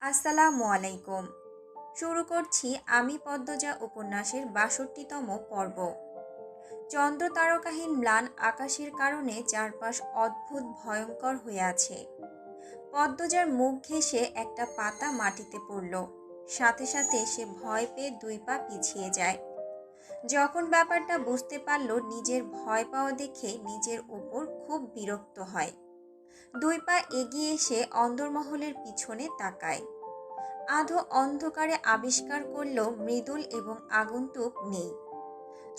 আসসালামু আলাইকুম। শুরু করছি আমি পদ্মজা উপন্যাসের ৬২তম পর্ব। চন্দ্র তারকাহীন ম্লান আকাশের কারণে চারপাশ অদ্ভুত ভয়ঙ্কর হয়ে আছে। পদ্মজার মুখ ঘেঁষে একটা পাতা মাটিতে পড়ল। সাথে সাথে সে ভয় পেয়ে ২ পা পিছিয়ে যায়। যখন ব্যাপারটা বুঝতে পারল, নিজের ভয় পাওয়া দেখে নিজের ওপর খুব বিরক্ত হয়। ২ পা এগিয়ে এসে অন্দরমহলের পিছনে তাকায়। আধো অন্ধকারে আবিষ্কার করল মৃদুল এবং আগন্তুক নেই।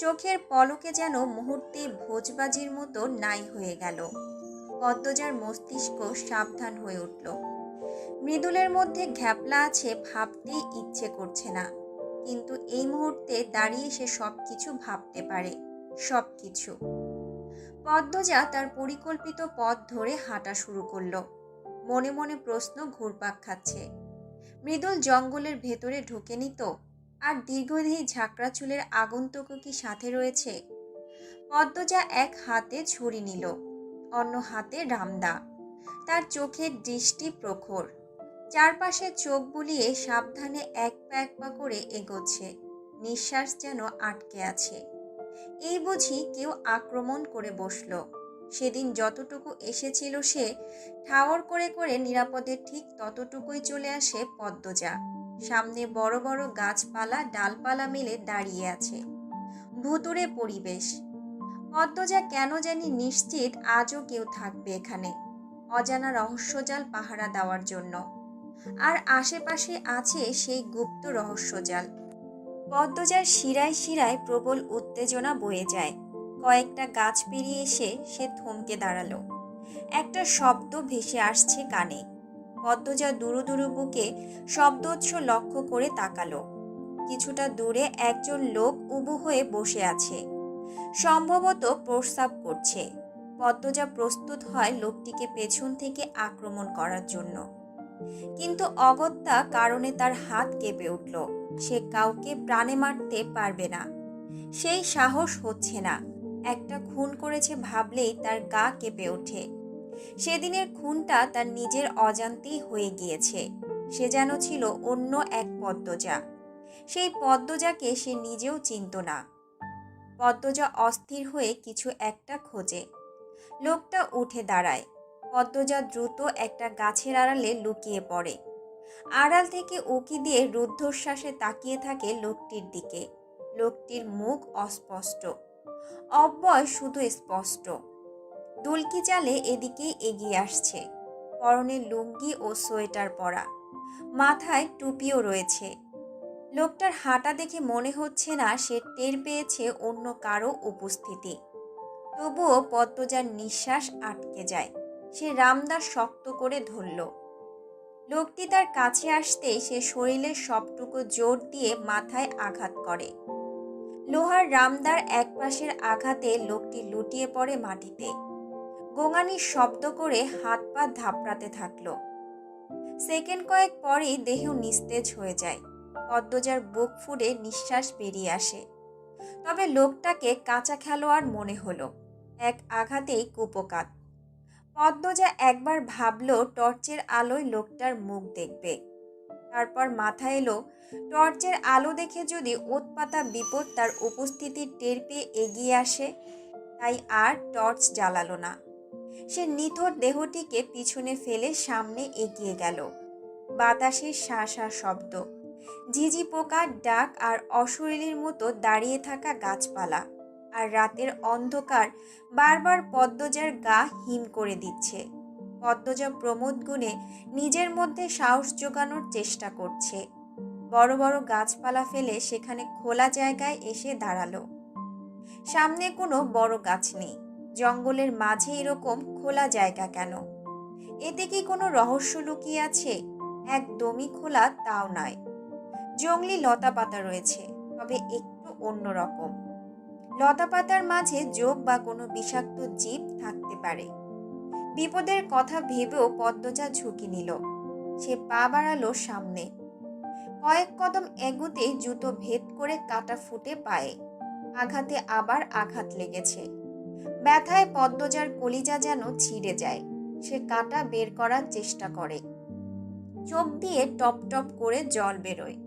চোখের পলকে যেন মুহূর্তে ভোজবাজির মতো নাই হয়ে গেল। পদ্মজার মস্তিষ্ক সাবধান হয়ে উঠল। মৃদুলের মধ্যে ঘ্যাপলা আছে, ভাবতেই ইচ্ছে করছে না, কিন্তু এই মুহূর্তে দাঁড়িয়ে সে সবকিছু ভাবতে পারে, সবকিছু। পদ্মজা তার পরিকল্পিত পথ ধরে হাঁটা শুরু করলো। মনে মনে প্রশ্ন ঘুরপাক খাচ্ছে, মৃদুল জঙ্গলের ভেতরে ঢোকেনি তো? আর দীর্ঘদেহী ঝাঁকড়া চুলের আগন্তুকও কি সাথে রয়েছে? পদ্মজা এক হাতে ছুরি নিল, অন্য হাতে রামদা। তার চোখের দৃষ্টি প্রখর। চারপাশে চোখ বুলিয়ে সাবধানে এক পা এক পা করে এগোচ্ছে। নিঃশ্বাস যেন আটকে আছে। এই বুঝি কেউ আক্রমণ করে বসলো। সেদিন যতটুকু এসেছিল সে, ঠাওর করে করে নিরাপদে ঠিক ততটুকুই চলে আসে পদ্মজা। সামনে বড় বড় গাছপালা ডালপালা মেলে দাঁড়িয়ে আছে। ভুতুড়ে পরিবেশ। পদ্মজা কেন জানি নিশ্চিত আজও কেউ থাকবে এখানে, অজানা রহস্যজাল পাহারা দেওয়ার জন্য। আর আশেপাশে আছে সেই গুপ্ত রহস্যজাল। পদ্মজার শিরায় শিরায় প্রবল উত্তেজনা বয়ে যায়। কয়েকটা গাছ পেরিয়ে এসে সে থমকে দাঁড়ালো। একটা শব্দ ভেসে আসছে কানে। পদ্মজা দুরু দুরু বুকে শব্দোৎস লক্ষ্য করে তাকালো। কিছুটা দূরে একজন লোক উবু হয়ে বসে আছে, সম্ভবত প্রস্রাব করছে। পদ্মজা প্রস্তুত হয় লোকটিকে পেছন থেকে আক্রমণ করার জন্য, কিন্তু অগত্যা কারণে তার হাত কেঁপে উঠল। সে কাউকে প্রাণে মারতে পারবে না, সেই সাহস হচ্ছে না। একটা খুন করেছে ভাবলেই তার গা কেঁপে ওঠে। সেদিনের খুনটা তার নিজের অজান্তেই হয়ে গিয়েছে। সে যেন ছিল অন্য এক পদ্মজা। সেই পদ্মজাকে সে নিজেও চিনত না। পদ্মজা অস্থির হয়ে কিছু একটা খোঁজে। লোকটা উঠে দাঁড়ায়। পদ্মজা দ্রুত একটা গাছের আড়ালে লুকিয়ে পড়ে। আড়াল থেকে উঁকি দিয়ে রুদ্ধশ্বাসে তাকিয়ে থাকে লোকটির দিকে। লোকটির মুখ অস্পষ্ট, অব্যয় শুধু স্পষ্ট। দুলকি চালে এদিকেই এগিয়ে আসছে। পরনে লুঙ্গি ও সোয়েটার পরা, মাথায় টুপিও রয়েছে। লোকটার হাঁটা দেখে মনে হচ্ছে না সে টের পেয়েছে অন্য কারো উপস্থিতি। তবুও পদ্মজার নিঃশ্বাস আটকে যায়। সে রামদা শক্ত করে ধরল। লোকটি তার কাছে আসতেই সে শরীরের সবটুকু জোর দিয়ে মাথায় আঘাত করে। লোহার রামদার এক পাশের আঘাতে লোকটি লুটিয়ে পড়ে মাটিতে। গোঙানির শব্দ করে হাত পা ধাপড়াতে থাকলো। সেকেন্ড কয়েক পরেই দেহ নিস্তেজ হয়ে যায়। পদ্মজার বুক ফুঁড়ে নিঃশ্বাস বেরিয়ে আসে। তবে লোকটাকে কাঁচা খেলোয়াড় মনে হলো। এক আঘাতেই কুপোকাত। পদ্মজা একবার ভাবলো টর্চের আলোয় লোকটার মুখ দেখবে। তারপর মাথায় এলো, টর্চের আলো দেখে যদি ওৎপাতা বিপদ তার উপস্থিতি টের পেয়ে এগিয়ে আসে। তাই আর টর্চ জ্বালালো না। সে নিথর দেহটিকে পিছনে ফেলে সামনে এগিয়ে গেল। বাতাসের শাঁসা শব্দ, ঝিঝি পোকার ডাক আর অশরীরীর মতো দাঁড়িয়ে থাকা গাছপালা আর রাতের অন্ধকার বারবার পদ্মজার গা হিম করে দিচ্ছে। পদ্মজা প্রমোদ গুণে নিজের মধ্যে সাহস জোগানোর চেষ্টা করছে। বড় বড় গাছপালা ফেলে সেখানে খোলা জায়গায় এসে দাঁড়ালো। সামনে কোনো বড় গাছ নেই। জঙ্গলের মাঝে এরকম খোলা জায়গা কেন? এতে কি কোনো রহস্য লুকিয়ে আছে? একদমই খোলা তাও নয়। জংলি লতাপাতা রয়েছে, তবে একটু অন্যরকম। লতাপাতার মাঝে যোগ বা কোনো বিষাক্ত জীব থাকতে পারে। বিপদের কথা ভেবেও পদ্মজা ঝুঁকি নিল। সে পা বাড়ালো সামনে। কয়েক কদম এগুতে জুতো ভেদ করে কাটা ফুটে পায়ে। আঘাতে আবার আঘাত লেগেছে। ব্যথায় পদ্মজার কলিজা যেন ছিঁড়ে যায়। সে কাটা বের করার চেষ্টা করে। চোখ দিয়ে টপ টপ করে জল বেরোয়।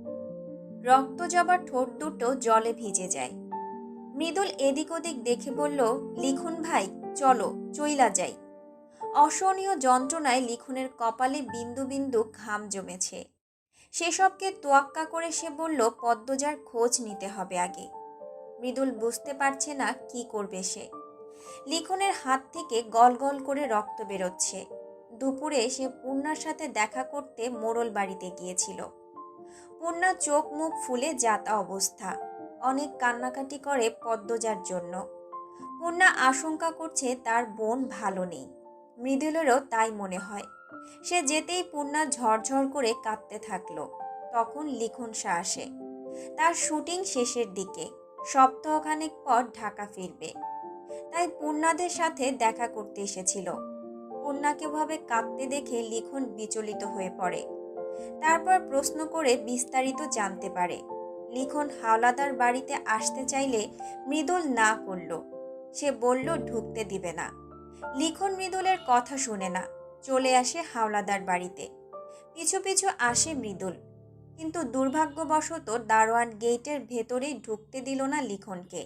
রক্ত জবার ঠোঁট দুটো জলে ভিজে যায়। মৃদুল এদিক ওদিক দেখে বলল, লিখুন ভাই, চলো চইলা যাই। অসহনীয় যন্ত্রণায় লিখনের কপালে বিন্দু বিন্দু ঘাম জমেছে। সেসবকে তোয়াক্কা করে সে বলল, পদ্মজার খোঁজ নিতে হবে আগে। মৃদুল বুঝতে পারছে না কি করবে সে। লিখনের হাত থেকে গল গল করে রক্ত বেরোচ্ছে। দুপুরে সে পূর্ণার সাথে দেখা করতে মোড়ল বাড়িতে গিয়েছিল। পূর্ণা চোখ মুখ ফুলে যাতা অবস্থা, অনেক কান্নাকাটি করে পদ্মজার জন্য। পূর্ণা আশঙ্কা করছে তার বোন ভালো নেই। মৃদুলেরও তাই মনে হয়। সে যেতেই পূর্ণা ঝরঝর করে কাঁদতে থাকলো। তখন লিখন শাহ আসে। তার শুটিং শেষের দিকে, সপ্তাহখানেক পর ঢাকা ফিরবে, তাই পূর্ণাদের সাথে দেখা করতে এসেছিল। পূর্ণাকে ভাবে কাঁদতে দেখে লিখন বিচলিত হয়ে পড়ে। তারপর প্রশ্ন করে বিস্তারিত জানতে পারে। লিখন হাওলাদার বাড়িতে আসতে চাইলে মৃদুল না করল। সে বলল ঢুকতে দিবে না। লিখন মৃদুলের কথা শুনে না, চলে আসে হাওলাদার বাড়িতে। পিছু পিছু আসে মৃদুল, কিন্তু দুর্ভাগ্যবশত দারোয়ান গেটের ভেতরেই ঢুকতে দিল না লিখনকে।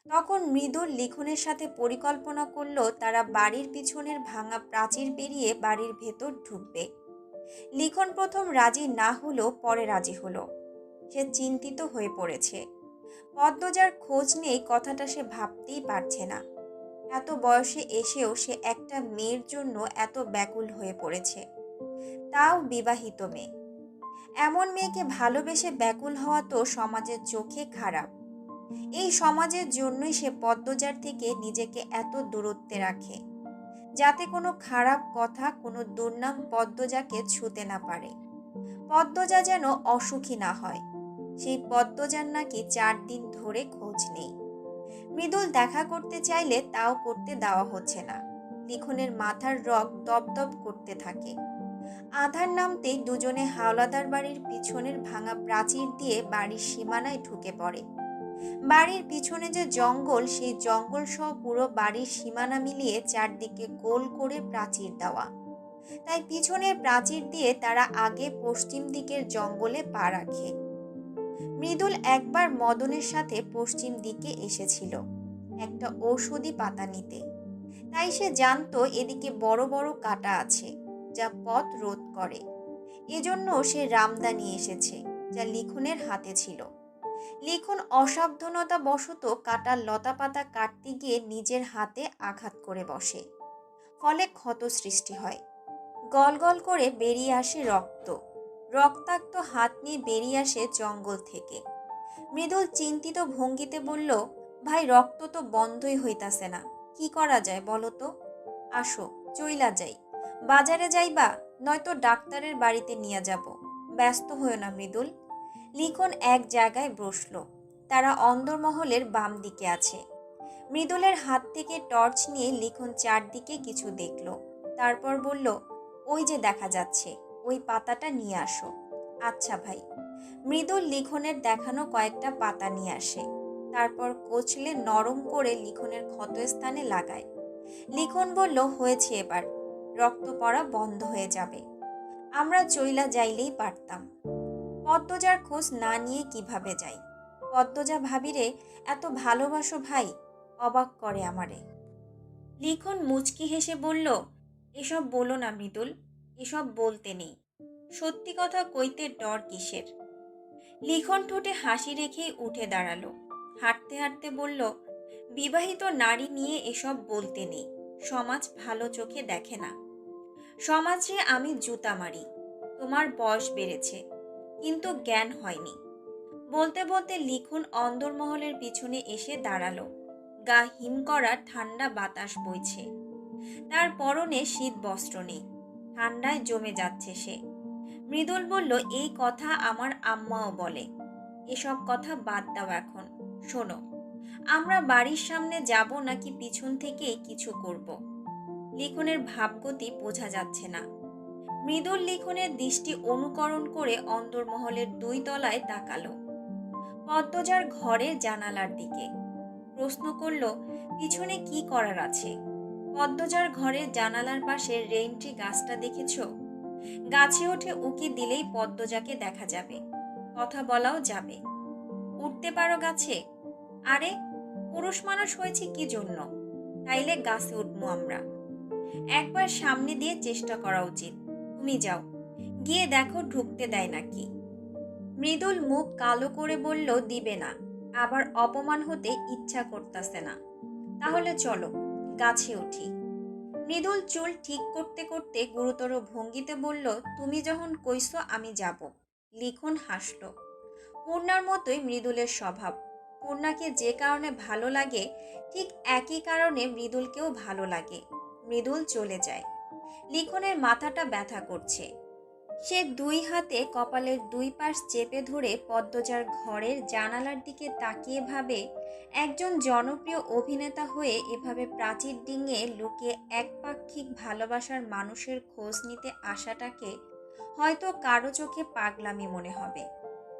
তখন মৃদুল লিখনের সাথে পরিকল্পনা করল তারা বাড়ির পিছনের ভাঙা প্রাচীর পেরিয়ে বাড়ির ভেতর ঢুকবে। লিখন প্রথম রাজি না হলেও পরে রাজি হলো। সে চিন্তিত হয়ে পড়েছে। পদ্মজার খোঁজ নেই কথাটা সে ভাবতেই পারছে না। এত বয়সে এসেও সে একটা মেয়ের জন্য এত ব্যাকুল হয়ে পড়েছে, তাও বিবাহিত মেয়ে। এমন মেয়েকে ভালোবেসে ব্যাকুল হওয়া তো সমাজের চোখে খারাপ। এই সমাজের জন্যই সে পদ্মজার থেকে নিজেকে এত দূরত্বে রাখে, যাতে কোনো খারাপ কথা, কোনো দুর্নাম পদ্মজাকে ছুঁতে না পারে। পদ্মজা যেন অসুখী না হয়। সেই পদ্মজার নাকি 4 দিন ধরে খোঁজ নেই। মৃদুল দেখা করতে চাইলে তাও করতে দেওয়া হচ্ছে না। লিখনের মাথার রগ দপদপ করতে থাকে। আধার নামতেই দুজনে হাওলাদার বাড়ির পিছনের ভাঙা প্রাচীর দিয়ে বাড়ির সীমানায় ঢুকে পড়ে। বাড়ির পিছনে যে জঙ্গল, সেই জঙ্গল সহ পুরো বাড়ির সীমানা মিলিয়ে চারদিকে গোল করে প্রাচীর দেওয়া। তাই পিছনের প্রাচীর দিয়ে তারা আগে পশ্চিম দিকের জঙ্গলে পা রাখে। মৃদুল একবার মদনের সাথে পশ্চিম দিকে এসেছিল একটা ঔষধি পাতা নিতে। তাই সে জানতো এদিকে বড় বড় কাঁটা আছে, যা পথ রোধ করে। এজন্য সে রামদা নিয়ে এসেছে, যা লিখনের হাতে ছিল। লিখন অসাবধানতা বশত কাটার লতা পাতা কাটতে গিয়ে নিজের হাতে আঘাত করে বসে। ফলে ক্ষত সৃষ্টি হয়। গল গল করে বেরিয়ে আসে রক্ত। রক্তাক্ত হাত নিয়ে বেরিয়ে আসে জঙ্গল থেকে। মৃদুল চিন্তিত ভঙ্গিতে বলল, ভাই, রক্ত তো বন্ধই হইতাছে না, কি করা যায় বলো তো? আসো চইলা যাই। বাজারে যাইবা, নয়তো ডাক্তারের বাড়িতে নিয়ে যাব। ব্যস্ত হইও না মৃদুল। লিখন এক জায়গায় বসল। তারা অন্দরমহলের বাম দিকে আছে। মৃদুলের হাত থেকে টর্চ নিয়ে লিখন চারদিকে কিছু দেখল। তারপর বলল, ওই যে দেখা যাচ্ছে, ওই পাতাটা নিয়ে আসো। আচ্ছা ভাই। মৃদুল লিখনের দেখানো কয়েকটা পাতা নিয়ে আসে। তারপর কচলে নরম করে লিখনের ক্ষতস্থানে লাগায়। লিখন বলল, হয়েছে, এবার রক্ত পড়া বন্ধ হয়ে যাবে। আমরা চইলা যাইলেই পারতাম। পদ্মজার খোঁজ না নিয়ে কিভাবে যাই? পদ্মজা ভাবিরে এত ভালোবাসো ভাই, অবাক করে আমারে। লিখন মুচকি হেসে বলল, এসব বলো না মৃদুল, এসব বলতে নেই। সত্যি কথা কইতে ডর কিসের? লিখন ঠোঁটে হাসি রেখেই উঠে দাঁড়ালো। হাঁটতে হাঁটতে বলল, বিবাহিত নারী নিয়ে এসব বলতে নেই। সমাজ ভালো চোখে দেখে না। সমাজে আমি জুতা মারি। তোমার বয়স বেড়েছে, কিন্তু জ্ঞান হয়নি। বলতে বলতে লিখন অন্দরমহলের পিছনে এসে দাঁড়ালো। গা হিম করা ঠান্ডা বাতাস বইছে। তার পরনে শীত বস্ত্র নেই, ঠান্ডায় জমে যাচ্ছে সে। মৃদুল বলল, এই কথা আমার আম্মাও বলে। এসব কথা বাদ দাও এখন। শোনো, আমরা বাড়ির সামনে যাব নাকি পিছন থেকেই কিছু করব? লিখনের ভাবগতি বোঝা যাচ্ছে না। মৃদুল লিখনের দৃষ্টি অনুকরণ করে অন্দরমহলের 2 তলায় তাকালো, পদ্মজার ঘরের জানালার দিকে। প্রশ্ন করল, পিছনে কি করার আছে? পদ্মজার ঘরের জানালার পাশে রেইনট্রি গাছটা দেখেছ? গাছে উঠে উকি দিলেই পদ্মজাকে দেখা যাবে, কথা বলাও যাবে। উঠতে পারো গাছে? আরে, পুরুষ মানুষ হয়েছে কি জন্য? তাইলে গাছে উঠবো আমরা। একবার সামনে দিয়ে চেষ্টা করা উচিত। তুমি যাও, গিয়ে দেখো ঢুকতে দেয় নাকি। মৃদুল মুখ কালো করে বলল, দিবে না। আবার অপমান হতে ইচ্ছা করতেছে না। তাহলে চলো, গাছে উঠি। মৃদুল চুল ঠিক করতে করতে গুরুতর ভঙ্গিতে বলল, তুমি যখন কইছো আমি যাব। লিখন হাসল। পূর্ণার মতোই মৃদুলের স্বভাব। পূর্ণাকে যে কারণে ভালো লাগে, ঠিক একই কারণে মৃদুলকেও ভালো লাগে। মৃদুল চলে যায়। লিখনের মাথাটা ব্যথা করছে। সে দুই হাতে কপালের দুই পাশ চেপে ধরে পদ্মজার ঘরের জানালার দিকে তাকিয়ে ভাবে, একজন জনপ্রিয় অভিনেতা হয়ে এভাবে প্রাচীর ডিঙিয়ে লুকিয়ে একপাক্ষিক ভালোবাসার মানুষের খোঁজ নিতে আসাটাকে হয়তো কারো চোখে পাগলামি মনে হবে,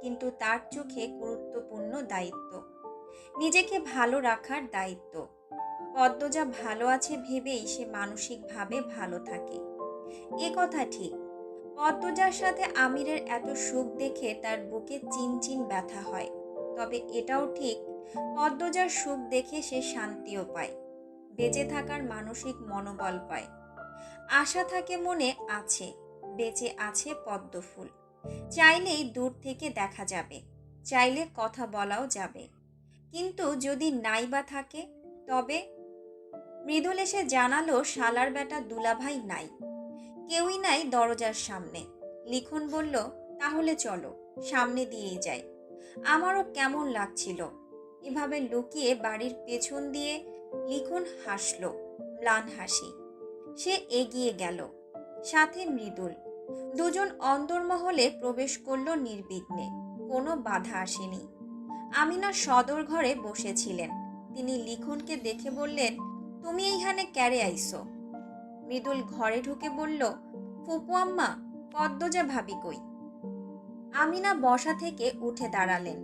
কিন্তু তার চোখে গুরুত্বপূর্ণ দায়িত্ব, নিজেকে ভালো রাখার দায়িত্ব। পদ্মজা ভালো আছে ভেবেই সে মানসিকভাবে ভালো থাকে, এ কথা ঠিক। পদ্মজার সাথে আমিরের এত সুখ দেখে তার বুকে চিনচিন ব্যথা হয়। তবে এটাও ঠিক, পদ্মজার সুখ দেখে সে শান্তিও পায়, বেঁচে থাকার মানসিক মনোবল পায়। আশা থাকে মনে, আছে, বেঁচে আছে পদ্মফুল। চাইলেই দূর থেকে দেখা যাবে, চাইলে কথা বলাও যাবে। কিন্তু যদি নাই বা থাকে, তবে মৃদুল এসে জানালো শালার বেটা দুলাভাই নাই, কেউই নাই দরজার সামনে। লিখন বলল, তাহলে চলো, সামনে দিয়েই যাই। আমারও কেমন লাগছিল এভাবে লুকিয়ে বাড়ির পেছন দিয়ে। লিখন হাসলো, ম্লান হাসি। সে এগিয়ে গেল, সাথে মৃদুল। দুজন অন্দরমহলে প্রবেশ করলো নির্বিঘ্নে, কোনো বাধা আসেনি। আমিনা সদর ঘরে বসেছিলেন। তিনি লিখনকে দেখে বললেন, তুমি এইখানে ক্যারে আইছো? মৃদুল ঘরে ঢুকে বলল, ফুপু আম্মা, পদ্মজা ভাবি কই? আমিনা বসা থেকে উঠে দাঁড়ালেন।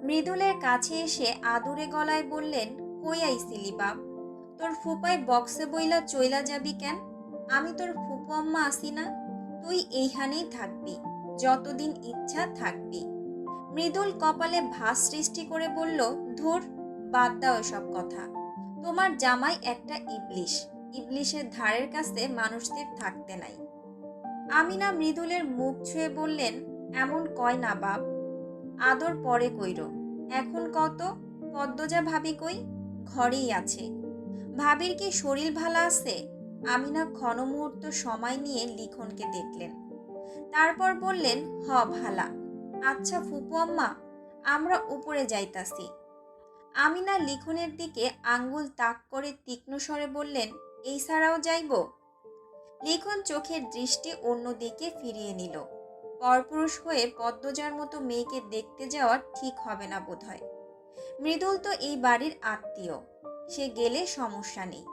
মৃদুলের কাছে এসে আদুরে গলায় বললেন, কই আইছিলি বাপ? তোর ফুপাই বক্সে বইলা চইলা যাবি কেন? আমি তোর ফুপু আম্মা আসি না? তুই এইখানেই থাকবি, যতদিন ইচ্ছা থাকবি। মৃদুল কপালে ভাঁজ সৃষ্টি করে বলল, ধুর, বাদ দাও এসব কথা। তোমার জামাই একটা ইবলিশ, ইবলিশের ধারের কাছে মানুষদের থাকতে নাই। আমিনা মৃদুলের মুখ ছুঁয়ে বললেন, এমন কয় না বাপ, আদর পরে কইর, এখন কত? পদ্মজা ভাবি কই? ঘরেই আছে। ভাবির কি শরীর ভালো আছে? আমিনা ক্ষণ মুহূর্ত সময় নিয়ে লিখনকে দেখলেন, তারপর বললেন, হ ভালা। আচ্ছা ফুপু আম্মা, আমরা উপরে যাইতাছি। আমিনা লিখনের দিকে আঙ্গুল তাক করে তীক্ষ্ণ স্বরে বললেন, এই ছাড়াও যাইব? লিখন চোখের দৃষ্টি অন্যদিকে ফিরিয়ে নিল। পরপুরুষ হয়ে পদ্মজার মতো মেয়েকে দেখতে যাওয়া ঠিক হবে না বোধহয়। মৃদুল তো এই বাড়ির আত্মীয়, সে গেলে সমস্যা নেই।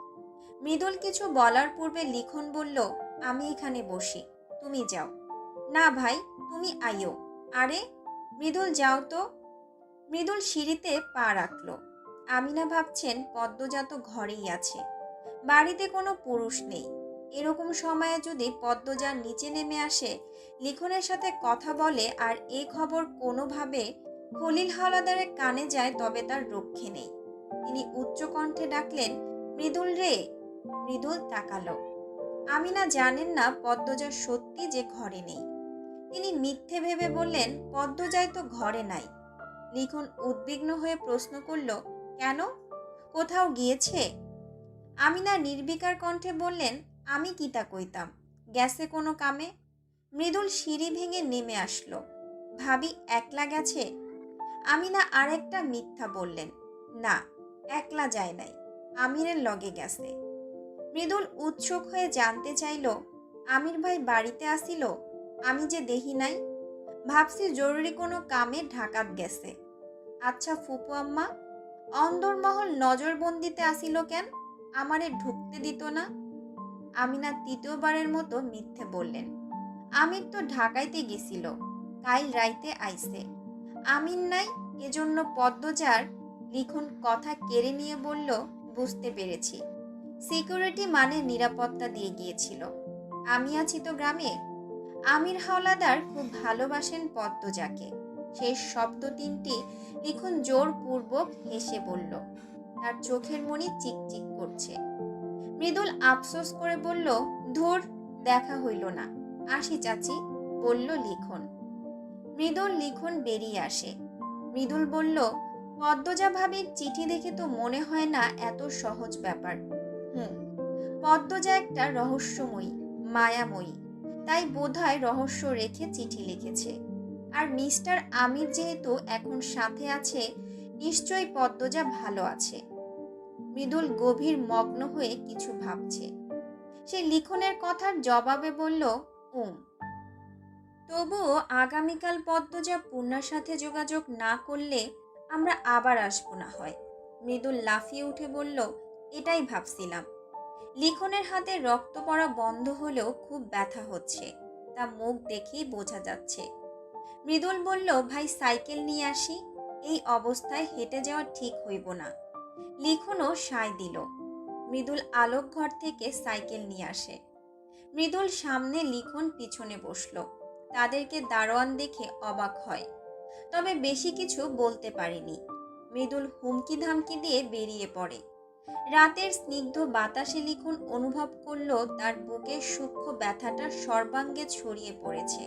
মৃদুল কিছু বলার পূর্বে লিখন বলল, আমি এখানে বসি, তুমি যাও। না ভাই, তুমি আইও। আরে মৃদুল, যাও তো। মৃদুল সিঁড়িতে পা রাখল। আমিনা ভাবছেন পদ্মজা তো ঘরেই আছে, বাড়িতে কোনো পুরুষ নেই। এরকম সময়ে যদি পদ্মজা নিচে নেমে আসে, লিখনের সাথে কথা বলে, আর এ খবর কোনোভাবে খলিল হাওলাদারের কানে যায়, তবে তার রক্ষে নেই। তিনি উচ্চ কণ্ঠে ডাকলেন, মৃদুল রে। মৃদুল তাকালো। আমিনা জানেন না পদ্মজা সত্যি যে ঘরে নেই। তিনি মিথ্যে ভেবে বললেন, পদ্মজাই তো ঘরে নাই। লিখন উদ্বিগ্ন হয়ে প্রশ্ন করল, কেন? কোথাও গিয়েছে? আমিনা নির্বিকার কণ্ঠে বললেন, আমি কি তা কইতাম, গেছে কোনো কামে। মৃদুল সিঁড়ি ভেঙে নেমে আসলো। ভাবি একলা গেছে? আমিনা আরেকটা মিথ্যা বললেন, না, একলা যায় নাই, আমিরের লগে গেছে। মৃদুল উৎসুক হয়ে জানতে চাইল, আমির ভাই বাড়িতে আসিল? আমি যে দেহি নাই, ভাবছি জরুরি কোনো কামে ঢাকাত গেছে। আচ্ছা ফুপু আম্মা, অন্দরমহল নজরবন্দিতে আসিল কেন? আমারে ঢুকতে দিত না। আমিনা তৃতীয়বারের মতো মিথ্যে বললেন, আমির তো ঢাকাইতে গেছিল, কাল রাইতে আইছে। আমিন নাই, এজন্য পদ্মজার। লিখন কথা কেড়ে নিয়ে বলল, বুঝতে পেরেছি, সিকিউরিটি মানে নিরাপত্তা দিয়ে গিয়েছিল। আমি আছি তো গ্রামে। আমির হাওলাদার খুব ভালোবাসেন পদ্মজাকে। শেষ শব্দ তিনটি লিখন জোরপূর্বক হেসে বলল। তার চোখের মণি চিকচিক করছে। মৃদুল আফসোস করে বলল, ধুর, দেখা হইল না। আসি চাচি, বলল লিখন। লিখন বেরিয়ে আসে। মৃদুল বলল, পদ্মজা ভাবির চিঠি দেখে তো মনে হয় না এত সহজ ব্যাপার। হুম, পদ্মজা একটা রহস্যময়ী, মায়াময়ী, তাই বোধহয় রহস্য রেখে চিঠি লিখেছে। আর মিস্টার আমির যেহেতু এখন সাথে আছে, নিশ্চয়ই পদ্মজা ভালো আছে। মৃদুল গভীর মগ্ন হয়ে কিছু ভাবছে। সে লিখনের কথার জবাবে বলল, তবুও আগামীকাল পদ্মজা পূর্ণার সাথে যোগাযোগ না করলে আমরা আবার আসবো না হয়। মৃদুল লাফিয়ে উঠে বলল, এটাই ভাবছিলাম। লিখনের হাতে রক্ত পড়া বন্ধ হলেও খুব ব্যথা হচ্ছে, তা মুখ দেখেই বোঝা যাচ্ছে। মৃদুল বলল, ভাই সাইকেল নিয়ে আসি, এই অবস্থায় হেঁটে যাওয়া ঠিক হইব না। লিখনও সায় দিল। মৃদুল আলোক ঘর থেকে সাইকেল নিয়ে আসে। মৃদুল সামনে, লিখন পিছনে বসল। তাদেরকে দারোয়ান দেখে অবাক হয়, তবে বেশি কিছু বলতে পারেনি। মৃদুল হুমকি ধামকি দিয়ে বেরিয়ে পড়ে। রাতের স্নিগ্ধ বাতাসে লিখন অনুভব করল তার বুকের সূক্ষ্ম ব্যথাটা সর্বাঙ্গে ছড়িয়ে পড়েছে।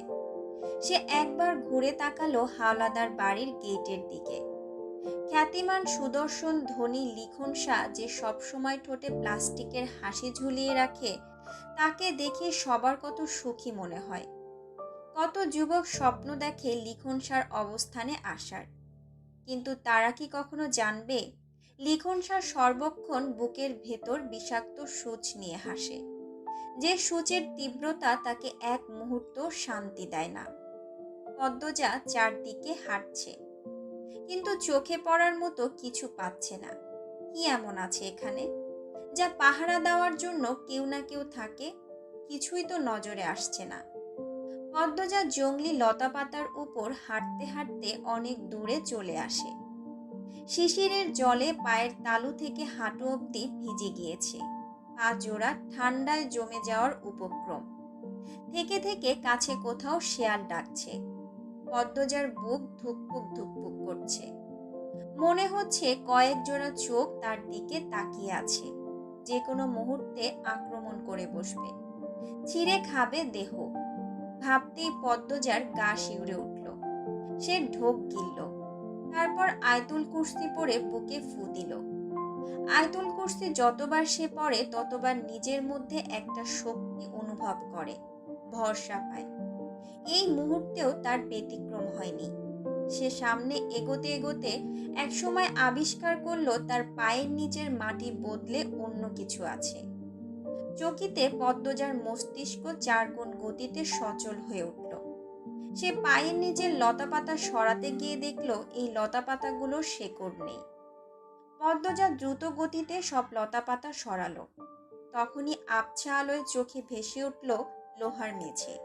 সে একবার ঘুরে তাকালো হাওলাদার বাড়ির গেটের দিকে। খ্যাতিমান সুদর্শন ধনী লিখন শাহ যে সবসময় ঠোঁটে প্লাস্টিকের হাসি ঝুলিয়ে রাখে, তাকে দেখে সবার কত সুখী মনে হয়। কত যুবক স্বপ্ন দেখে লিখন শাহর অবস্থানে আসার, কিন্তু তারা কি কখনো জানবে লিখন শাহ সর্বক্ষণ বুকের ভেতর বিষাক্ত সূচ নিয়ে হাসে, যে সূচের তীব্রতা তাকে এক মুহূর্ত শান্তি দেয় না। পদ্মজা চারদিকে হাঁটছে, কিন্তু চোখে পড়ার মতো কিছু পাচ্ছে না। কি এমন আছে এখানে যা পাহারা দেওয়ার জন্য কেউ না কেউ থাকে? কিছুই তো নজরে আসছে না। পদ্মজা জংলি লতাপাতার উপর হাঁটতে হাঁটতে অনেক দূরে চলে আসে। শিশিরের জলে পায়ের তালু থেকে হাঁটু অবধি ভিজে গিয়েছে। পা জোড়া ঠান্ডায় জমে যাওয়ার উপক্রম। থেকে থেকে কাছে কোথাও শেয়াল ডাকছে। পদ্মজার বুক ধুকপুক ধুকপুক করছে। মনে হচ্ছে কয়েক জোড়া চোখ তার দিকে তাকিয়ে আছে, যে কোনো মুহূর্তে আক্রমণ করে বসবে, ছিঁড়ে খাবে দেহ। ভাবতেই পদ্মজার গা শিউরে উঠল। সে ঢোক গিলল, তারপর আয়তুল কুরসি পড়ে বুকে ফু দিল। আয়তুল কুরসি যতবার সে পড়ে ততবার নিজের মধ্যে একটা শক্তি অনুভব করে, ভরসা পায়। এই মুহূর্তেও তার ব্যতিক্রম হয়নি। সে সামনে এগোতে এগোতে একসময় আবিষ্কার করলো তার পায়ের নিচের মাটি বদলে অন্য কিছু আছে। চকিতে পদ্মজার মস্তিষ্ক 4 গুণ গতিতে সচল হয়ে উঠল। সে পায়ের নিচের লতাপাতা সরাতে গিয়ে দেখল এই লতাপাতাগুলোর শেকড় নেই। পদ্মজা দ্রুত গতিতে সব লতাপাতা সরালো। তখনই আবছা আলোয় চোখে ভেসে উঠল লোহার মেঝে।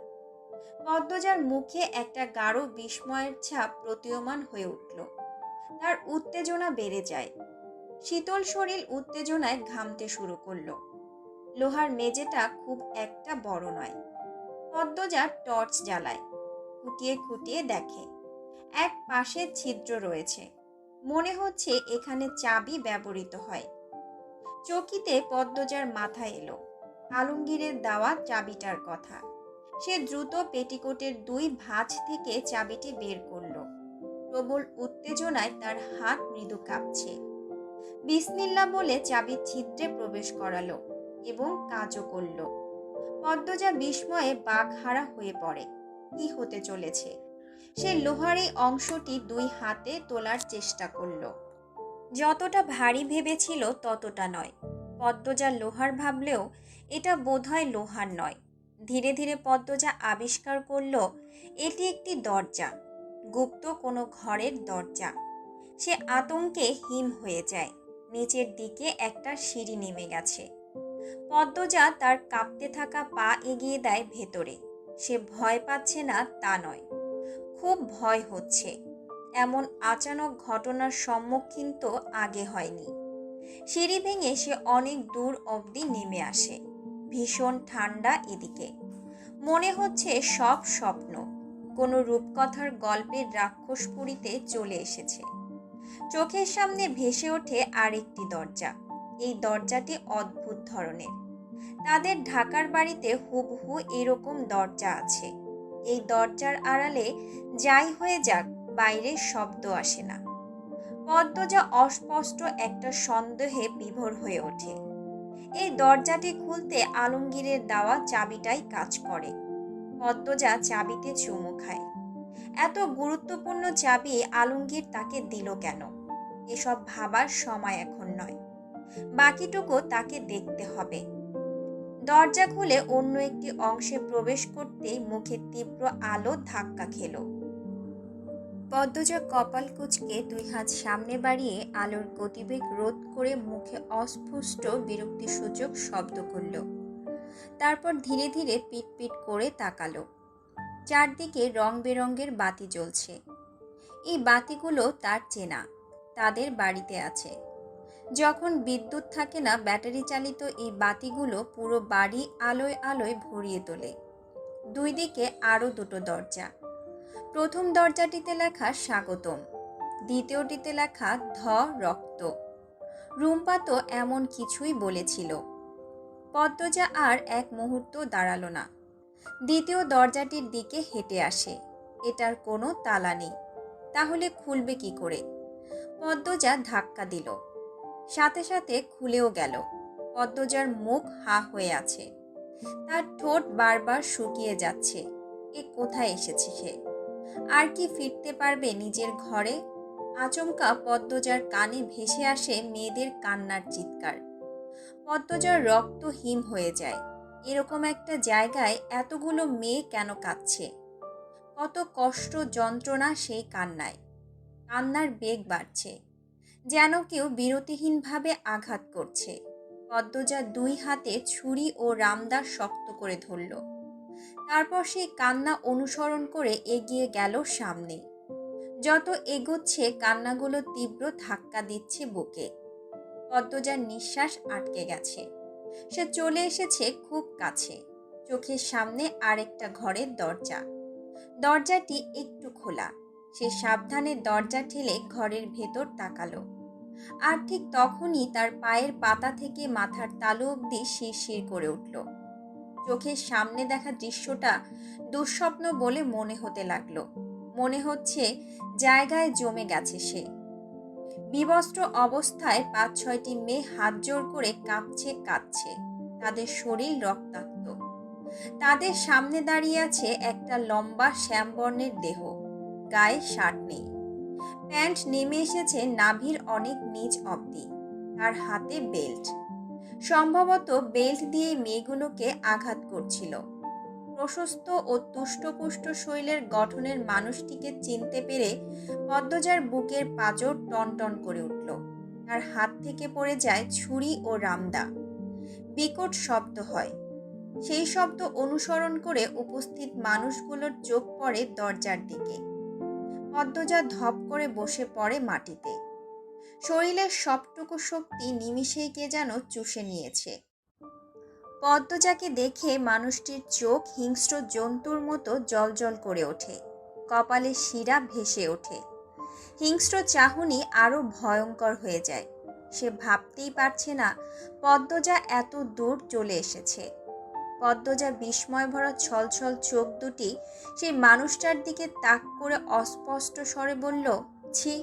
পদ্মজার মুখে একটা গাঢ় বিস্ময়ের ছাপ প্রতীয়মান হয়ে উঠল। তার উত্তেজনা বেড়ে যায়। শীতল শরীর উত্তেজনায় ঘামতে শুরু করলো। লোহার মেঝেটা খুব একটা বড় নয়। পদ্মজা টর্চ জ্বালায়, খুঁটিয়ে খুঁটিয়ে দেখে এক পাশে ছিদ্র রয়েছে। মনে হচ্ছে এখানে চাবি ব্যবহৃত হয়। চকিতে পদ্মজার মাথায় এলো আলমগীরের দেওয়া চাবিটার কথা। সে দ্রুত পেটিকোটের 2 ভাঁজ থেকে চাবিটি বের করলো। প্রবল উত্তেজনায় তার হাত মৃদু কাঁপছে। বিসমিল্লাহ বলে চাবি ছিদ্রে প্রবেশ করালো এবং কাজও করল। পদ্মজা বিস্ময়ে বাকহারা হয়ে পড়ে। কি হতে চলেছে? সে লোহার এই অংশটি 2 হাতে তোলার চেষ্টা করল। যতটা ভারী ভেবেছিল ততটা নয়। পদ্মজা লোহার ভাবলেও এটা বোধহয় লোহার নয়। ধীরে ধীরে পদ্মজা আবিষ্কার করল এটি একটি দরজা, গুপ্ত কোনো ঘরের দরজা। সে আতঙ্কে হিম হয়ে যায়। নিচের দিকে একটা সিঁড়ি নেমে গেছে। পদ্মজা তার কাঁপতে থাকা পা এগিয়ে দেয় ভেতরে। সে ভয় পাচ্ছে না তা নয়, খুব ভয় হচ্ছে। এমন আচানক ঘটনার সম্মুখীন তো আগে হয়নি। সিঁড়ি ভেঙে সে অনেক দূর অবধি নেমে আসে। ভীষণ ঠান্ডা এদিকে। মনে হচ্ছে সব স্বপ্ন, কোনো রূপকথার গল্পের রাক্ষসপুরীতে চলে এসেছে। চোখের সামনে ভেসে ওঠে আরেকটি দরজা। এই দরজাটি অদ্ভুত ধরনের। তাদের ঢাকার বাড়িতে হুবহু এরকম দরজা আছে। এই দরজার আড়ালে যাই হয়ে যাক, বাইরের শব্দ আসে না। পদ্মজা অস্পষ্ট একটা সন্দেহে বিভোর হয়ে ওঠে। এই দরজাটি খুলতে আলমগীরের দেওয়া চাবিটাই কাজ করে। পদ্মজা চাবিতে চুমু খায়। এত গুরুত্বপূর্ণ চাবি আলমগীর তাকে দিল কেন? এসব ভাবার সময় এখন নয়। বাকিটুকু তাকে দেখতে হবে। দরজা খুলে অন্য একটি অংশে প্রবেশ করতেই মুখে তীব্র আলো ধাক্কা খেল। পদ্মজা কপাল কুঁচকে 2 হাত সামনে বাড়িয়ে আলোর গতিবেগ রোধ করে মুখে অস্ফুষ্ট বিরক্তিসূচক শব্দ করল। তারপর ধীরে ধীরে পিট করে তাকালো। চারদিকে রং বেরঙের বাতি জ্বলছে। এই বাতিগুলো তার চেনা, তাদের বাড়িতে আছে। যখন বিদ্যুৎ থাকে না, ব্যাটারি চালিত এই বাতিগুলো পুরো বাড়ি আলোয় আলোয় ভরিয়ে তোলে। 2 দিকে আরও 2টো দরজা। প্রথম দরজাটিতে লেখা স্বাগতম, দ্বিতীয়টিতে লেখা ধ রক্ত। রুম্পা তো এমন কিছুই বলেছিল। পদ্মজা আর এক মুহূর্ত দাঁড়ালো না। দ্বিতীয় দরজাটির দিকে হেঁটে আসে। এটার কোনো তালা নেই, তাহলে খুলবে কি করে? পদ্মজা ধাক্কা দিল, সাথে সাথে খুলেও গেল। পদ্মজার মুখ হা হয়ে আছে, তার ঠোঁট বারবার শুকিয়ে যাচ্ছে। এ কোথায় এসেছে সে? আর কি ফিরতে পারবে নিজের ঘরে? আচমকা পদ্মজার কানে ভেসে আসে মেয়েদের কান্নার চিৎকার। পদ্মজার রক্ত হিম হয়ে যায়। এরকম একটা জায়গায় এতগুলো মেয়ে কেন কাঁদছে? কত কষ্ট যন্ত্রণা সেই কান্নায়। কান্নার বেগ বাড়ছে, যেন কেউ বিরতিহীনভাবে আঘাত করছে। পদ্মজা 2 হাতে ছুরি ও রামদা শক্ত করে ধরল। তারপর সেই কান্না অনুসরণ করে এগিয়ে গেল সামনে। যত এগোচ্ছে কান্নাগুলো তীব্র ধাক্কা দিচ্ছে বুকে। পদ্মজার নিঃশ্বাস আটকে গেছে। সে চলে এসেছে খুব কাছে। চোখের সামনে আরেকটা ঘরের দরজা। দরজাটি একটু খোলা। সে সাবধানে দরজা ঠেলে ঘরের ভেতর তাকালো। আর ঠিক তখনই তার পায়ের পাতা থেকে মাথার তালু অবধি শিরশির করে উঠল। চোখের সামনে দেখা দৃশ্যটা দুঃস্বপ্ন বলে মনে হতে লাগলো। মনে হচ্ছে জায়গায় জমে গেছে সে। বিবস্ত্র অবস্থায় 5-6টি মেয়ে হাত জোড় করে কাঁপছে কাঁদছে। তাদের শরীর রক্তাক্ত। তাদের সামনে দাঁড়িয়ে আছে একটা লম্বা শ্যামবর্ণের দেহ। গায়ে শার্ট নেই, প্যান্ট নেমে এসেছে নাভির অনেক নিচ অবধি। তার হাতে বেল্ট। সম্ভবত বেল্ট দিয়ে মেয়েগুলোকে আঘাত করছিল। প্রশস্ত ও তুষ্টপুষ্ট শৈলের গঠনের মানুষটিকে চিনতে পেরে পদ্মজার বুকের পাঁজর টনটন করে উঠল। তার হাত থেকে পড়ে যায় ছুরি ও রামদা। বিকট শব্দ হয়। সেই শব্দ অনুসরণ করে উপস্থিত মানুষগুলোর চোখ পড়ে দরজার দিকে। পদ্মজা ধপ করে বসে পড়ে মাটিতে। শরীরের সবটুকু শক্তি নিমিষেই কে যেন চুষে নিয়েছে। পদ্মজাকে দেখে মানুষটির চোখ হিংস্র জন্তুর মতো জ্বলজ্বল করে ওঠে। কপালে শিরা ভেসে ওঠে। হিংস্র চাহনি আরো ভয়ঙ্কর হয়ে যায়। সে ভাবতেই পারছে না পদ্মজা এত দূর চলে এসেছে। পদ্মজা বিস্ময় ভরা ছলছল চোখ দুটি সেই মানুষটার দিকে তাক করে অস্পষ্ট স্বরে বলল, ছি।